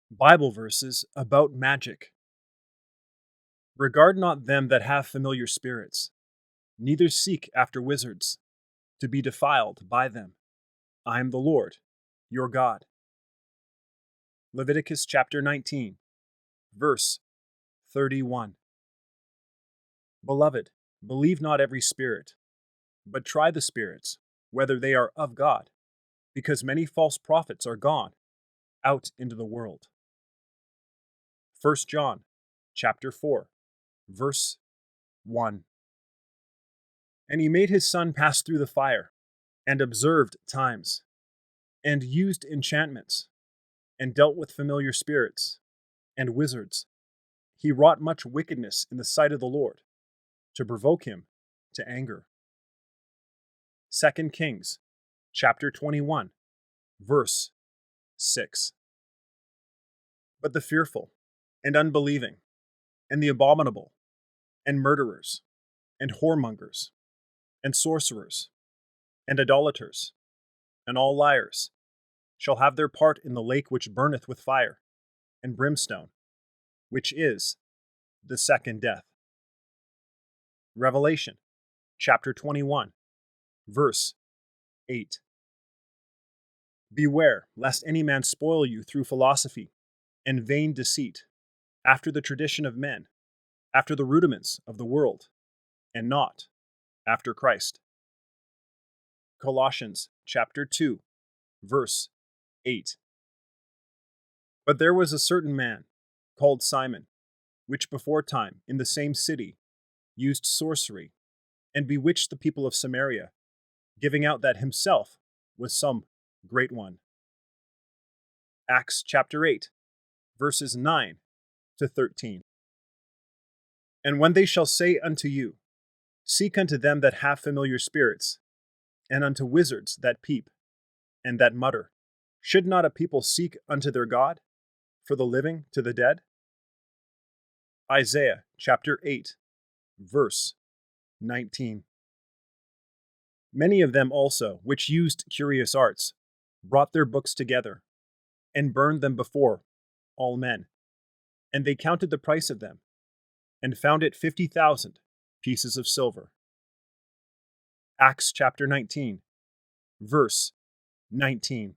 Bible verses about magic. Regard not them that have familiar spirits, neither seek after wizards, to be defiled by them. I am the Lord, your God. Leviticus chapter 19, verse 31. Beloved, believe not every spirit, but try the spirits, whether they are of God, because many false prophets are gone out into the world. 1 John chapter 4, verse 1. And he made his son pass through the fire, and observed times, and used enchantments, and dealt with familiar spirits, and wizards. He wrought much wickedness in the sight of the Lord, to provoke him to anger. 2 Kings chapter 21, verse 6. But the fearful, and unbelieving, and the abominable, and murderers, and whoremongers, and sorcerers, and idolaters, and all liars, shall have their part in the lake which burneth with fire and brimstone, which is the second death. Revelation chapter 21, verse 8. Beware lest any man spoil you through philosophy and vain deceit, after the tradition of men, after the rudiments of the world, and not after Christ. Colossians chapter 2, verse 8. But there was a certain man, called Simon, which before time in the same city used sorcery, and bewitched the people of Samaria, giving out that himself was some great one. Acts chapter 8, verses 9 to 13. And when they shall say unto you, seek unto them that have familiar spirits, and unto wizards that peep, and that mutter, should not a people seek unto their God, for the living to the dead? Isaiah chapter 8, verse 19. Many of them also, which used curious arts, brought their books together, and burned them before all men. And they counted the price of them, and found it 50,000 pieces of silver. Acts chapter 19, verse 19.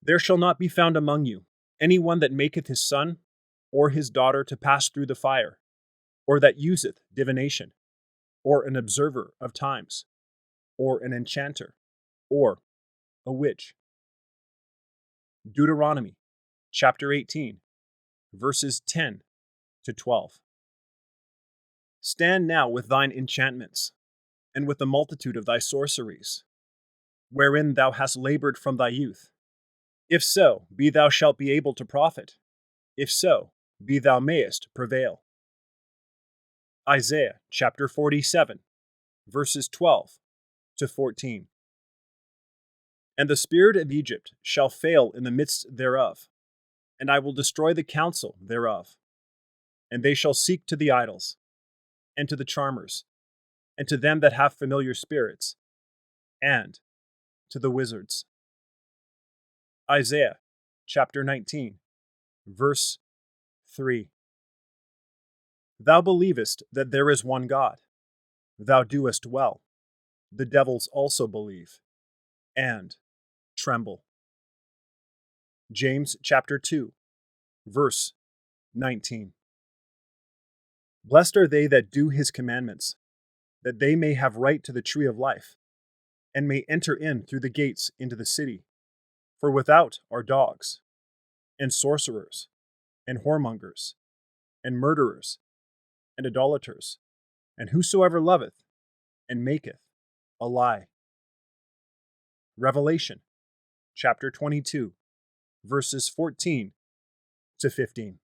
There shall not be found among you any one that maketh his son or his daughter to pass through the fire, or that useth divination, or an observer of times, or an enchanter, or a witch. Deuteronomy chapter 18, verses 10 to 12. Stand now with thine enchantments, and with the multitude of thy sorceries, wherein thou hast labored from thy youth. If so, be thou shalt be able to profit. If so, be thou mayest prevail. Isaiah chapter 47, verses 12 to 14. And the spirit of Egypt shall fail in the midst thereof, and I will destroy the counsel thereof. And they shall seek to the idols, and to the charmers, and to them that have familiar spirits, and to the wizards. Isaiah chapter 19, verse 3. Thou believest that there is one God. Thou doest well. The devils also believe, and tremble. James chapter 2, verse 19. Blessed are they that do his commandments, that they may have right to the tree of life, and may enter in through the gates into the city. For without are dogs, and sorcerers, and whoremongers, and murderers, and idolaters, and whosoever loveth and maketh a lie. Revelation chapter 22, verses 14 to 15.